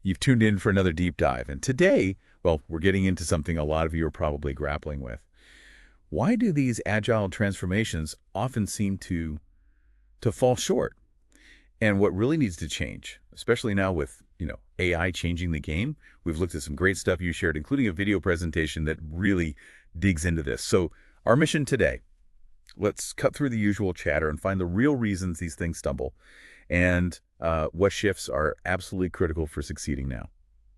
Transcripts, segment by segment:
You've tuned in for another deep dive, and today, well, we're getting into something a lot of you are probably grappling with. Why do these agile transformations often seem to fall short? And what really needs to change, especially now with, AI changing the game? We've looked at some great stuff you shared, including a video presentation that really digs into this. So our mission today, let's cut through the usual chatter and find the real reasons these things stumble and what shifts are absolutely critical for succeeding now.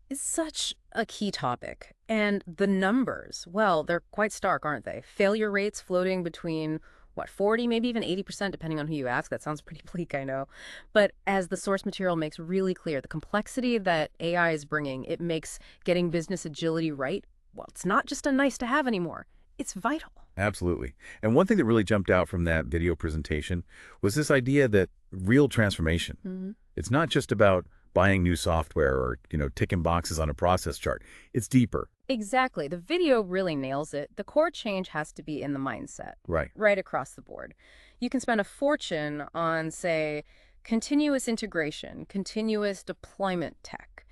Is such a key topic. And the numbers, well, they're quite stark, aren't they? Failure rates floating between, 40, maybe even 80%, depending on who you ask. That sounds pretty bleak, I know. But as the source material makes really clear, the complexity that AI is bringing, it makes getting business agility right, well, it's not just a nice to have anymore. It's vital. Absolutely. And one thing that really jumped out from that video presentation was this idea that real transformation, it's not just about buying new software or, ticking boxes on a process chart. It's deeper. Exactly. The video really nails it. The core change has to be in the mindset, Right. right across the board. You can spend a fortune on, say, continuous integration, continuous deployment tech,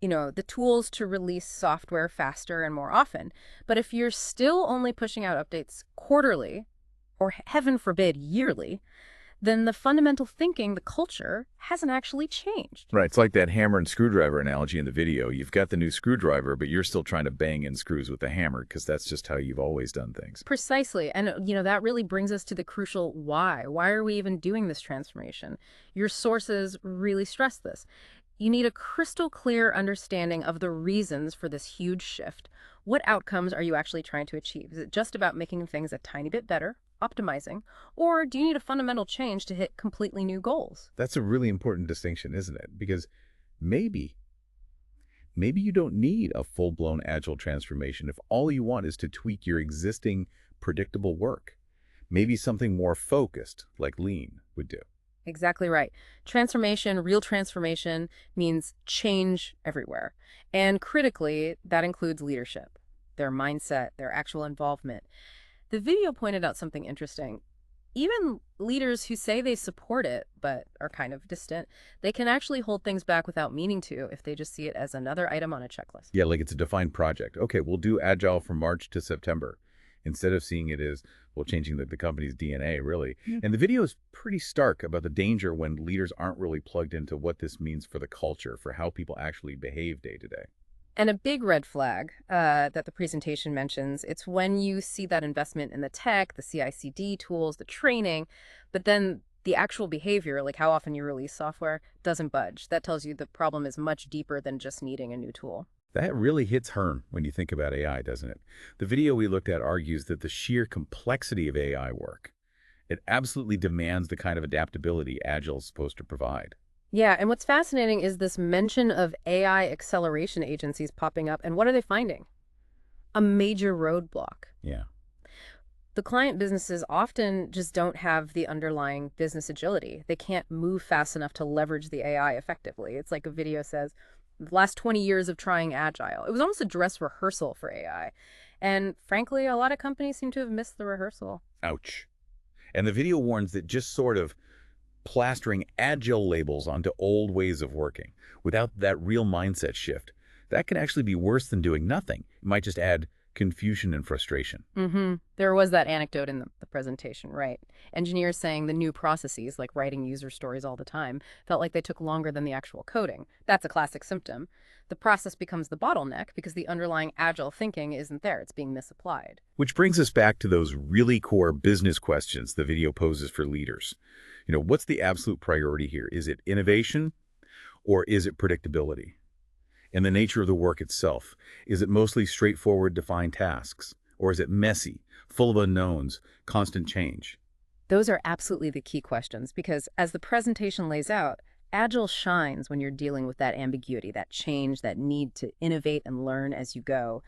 the tools to release software faster and more often. But if you're still only pushing out updates quarterly, or heaven forbid, yearly, then the fundamental thinking, the culture, hasn't actually changed. Right. It's like that hammer and screwdriver analogy in the video. You've got the new screwdriver, but you're still trying to bang in screws with the hammer because that's just how you've always done things. Precisely. And, that really brings us to the crucial why. Why are we even doing this transformation? Your sources really stress this. You need a crystal clear understanding of the reasons for this huge shift. What outcomes are you actually trying to achieve? Is it just about making things a tiny bit better, optimizing, or do you need a fundamental change to hit completely new goals? That's a really important distinction, isn't it? Because maybe, maybe you don't need a full-blown agile transformation if all you want is to tweak your existing predictable work. Maybe something more focused, like lean, would do. Exactly right. Transformation, real transformation, means change everywhere. And critically, that includes leadership, their mindset, their actual involvement. The video pointed out something interesting. Even leaders who say they support it, but are kind of distant, they can actually hold things back without meaning to if they just see it as another item on a checklist. Yeah, like it's a defined project. Okay, we'll do agile from March to September instead of seeing it as, well, changing the company's DNA, really. Yeah. And the video is pretty stark about the danger when leaders aren't really plugged into what this means for the culture, for how people actually behave day to day. And a big red flag that the presentation mentions, it's when you see that investment in the tech, the CI/CD tools, the training, but then the actual behavior, like how often you release software, doesn't budge. That tells you the problem is much deeper than just needing a new tool. That really hits home when you think about AI, doesn't it? The video we looked at argues that the sheer complexity of AI work, it absolutely demands the kind of adaptability Agile is supposed to provide. Yeah, and what's fascinating is this mention of AI acceleration agencies popping up. And what are they finding? A major roadblock. Yeah. The client businesses often just don't have the underlying business agility. They can't move fast enough to leverage the AI effectively. It's like a video says, the last 20 years of trying Agile. It was almost a dress rehearsal for AI. And frankly, a lot of companies seem to have missed the rehearsal. Ouch. And the video warns that just sort of plastering Agile labels onto old ways of working without that real mindset shift, that can actually be worse than doing nothing. It might just add confusion and frustration. There was that anecdote in the presentation, right? Engineers saying the new processes, like writing user stories all the time, felt like they took longer than the actual coding. That's a classic symptom. The process becomes the bottleneck because the underlying agile thinking isn't there. It's being misapplied. Which brings us back to those really core business questions the video poses for leaders. What's the absolute priority here? Is it innovation or is it predictability? And the nature of the work itself. Is it mostly straightforward, defined tasks? Or is it messy, full of unknowns, constant change? Those are absolutely the key questions because as the presentation lays out, Agile shines when you're dealing with that ambiguity, that change, that need to innovate and learn as you go.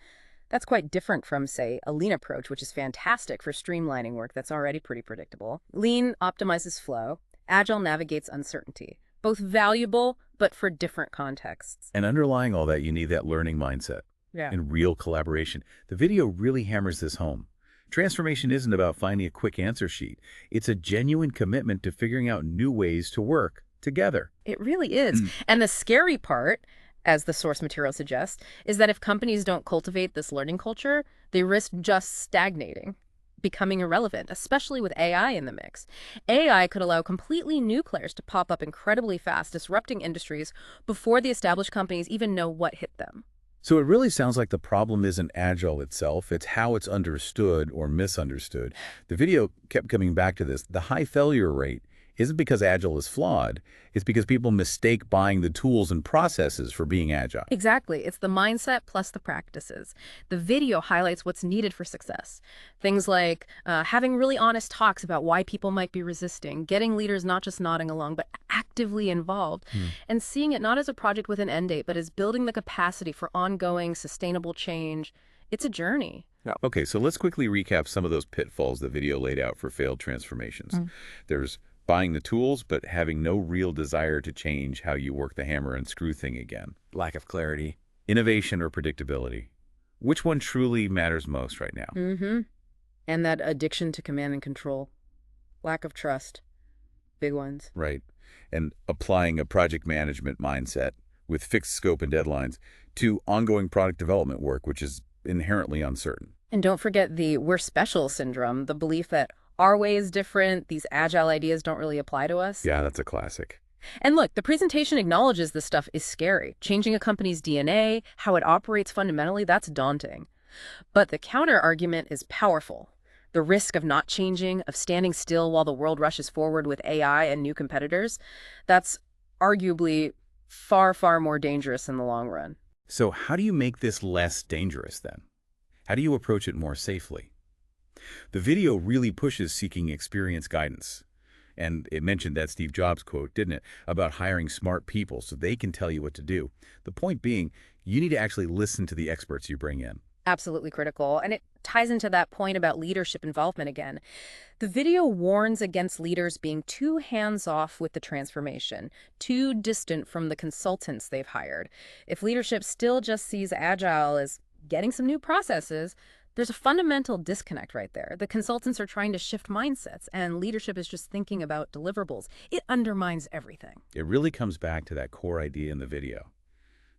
That's quite different from, say, a lean approach, which is fantastic for streamlining work that's already pretty predictable. Lean optimizes flow. Agile navigates uncertainty. Both valuable, but for different contexts. And underlying all that, you need that learning mindset and real collaboration. The video really hammers this home. Transformation isn't about finding a quick answer sheet. It's a genuine commitment to figuring out new ways to work together. It really is. And the scary part, as the source material suggests, is that if companies don't cultivate this learning culture, they risk just stagnating, becoming irrelevant, especially with AI in the mix. AI could allow completely new players to pop up incredibly fast, disrupting industries before the established companies even know what hit them. So it really sounds like the problem isn't Agile itself, it's how it's understood or misunderstood. The video kept coming back to this. The high failure rate isn't because Agile is flawed, it's because people mistake buying the tools and processes for being Agile. Exactly. It's the mindset plus the practices. The video highlights what's needed for success. Things like having really honest talks about why people might be resisting, getting leaders not just nodding along, but actively involved, and seeing it not as a project with an end date, but as building the capacity for ongoing, sustainable change. It's a journey. Okay, so let's quickly recap some of those pitfalls the video laid out for failed transformations. There's buying the tools, but having no real desire to change how you work the hammer and screw thing again. Lack of clarity. Innovation or predictability. Which one truly matters most right now? And that addiction to command and control. Lack of trust. Big ones. Right. And applying a project management mindset with fixed scope and deadlines to ongoing product development work, which is inherently uncertain. And don't forget the we're special syndrome, the belief that our way is different, these agile ideas don't really apply to us. Yeah, that's a classic. And look, the presentation acknowledges this stuff is scary. Changing a company's DNA, how it operates fundamentally, that's daunting. But the counter argument is powerful. The risk of not changing, of standing still while the world rushes forward with AI and new competitors, that's arguably far, far more dangerous in the long run. So how do you make this less dangerous then? How do you approach it more safely? The video really pushes seeking experience guidance. And it mentioned that Steve Jobs quote, didn't it, about hiring smart people so they can tell you what to do. The point being, you need to actually listen to the experts you bring in. Absolutely critical. And it ties into that point about leadership involvement again. The video warns against leaders being too hands-off with the transformation, too distant from the consultants they've hired. If leadership still just sees Agile as getting some new processes, there's a fundamental disconnect right there. The consultants are trying to shift mindsets, and leadership is just thinking about deliverables. It undermines everything. It really comes back to that core idea in the video.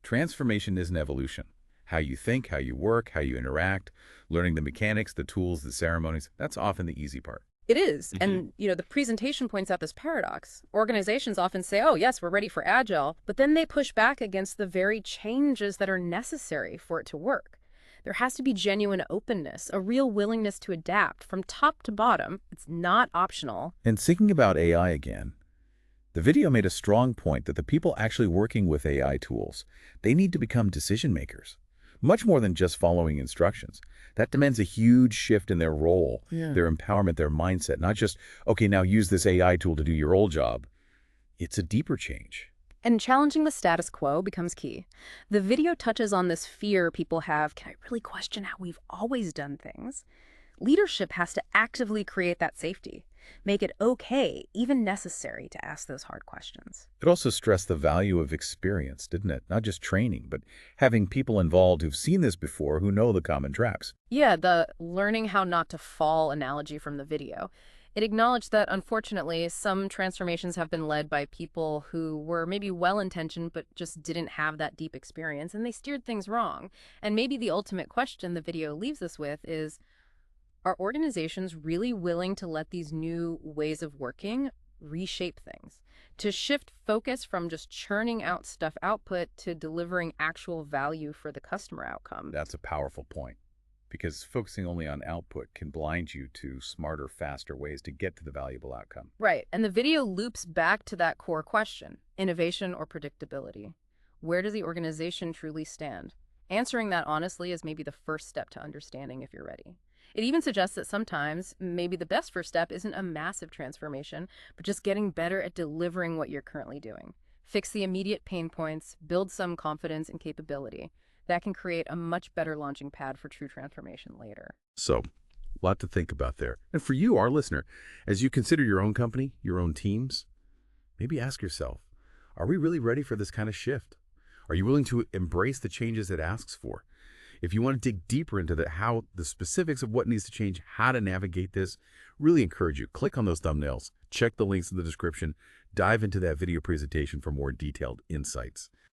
Transformation isn't evolution. How you think, how you work, how you interact, learning the mechanics, the tools, the ceremonies, that's often the easy part. It is. And, the presentation points out this paradox. Organizations often say, oh, yes, we're ready for Agile, but then they push back against the very changes that are necessary for it to work. There has to be genuine openness, a real willingness to adapt from top to bottom. It's not optional. And thinking about AI again, the video made a strong point that the people actually working with AI tools, they need to become decision makers, much more than just following instructions. That demands a huge shift in their role, their empowerment, their mindset, not just, okay, now use this AI tool to do your old job. It's a deeper change. And challenging the status quo becomes key. The video touches on this fear people have, can I really question how we've always done things? Leadership has to actively create that safety, make it okay, even necessary, to ask those hard questions. It also stressed the value of experience, didn't it? Not just training, but having people involved who've seen this before, who know the common traps. Yeah, the learning how not to fall analogy from the video. It acknowledged that, unfortunately, some transformations have been led by people who were maybe well-intentioned but just didn't have that deep experience, and they steered things wrong. And maybe the ultimate question the video leaves us with is, are organizations really willing to let these new ways of working reshape things? To shift focus from just churning out stuff output to delivering actual value for the customer outcome? That's a powerful point, because focusing only on output can blind you to smarter, faster ways to get to the valuable outcome. Right. And the video loops back to that core question, innovation or predictability. Where does the organization truly stand? Answering that honestly is maybe the first step to understanding if you're ready. It even suggests that sometimes maybe the best first step isn't a massive transformation, but just getting better at delivering what you're currently doing. Fix the immediate pain points, build some confidence and capability. That can create a much better launching pad for true transformation later. So, a lot to think about there. And for you, our listener, as you consider your own company, your own teams, maybe ask yourself, are we really ready for this kind of shift? Are you willing to embrace the changes it asks for? If you want to dig deeper into the specifics of what needs to change, how to navigate this, really encourage you. Click on those thumbnails, check the links in the description, dive into that video presentation for more detailed insights.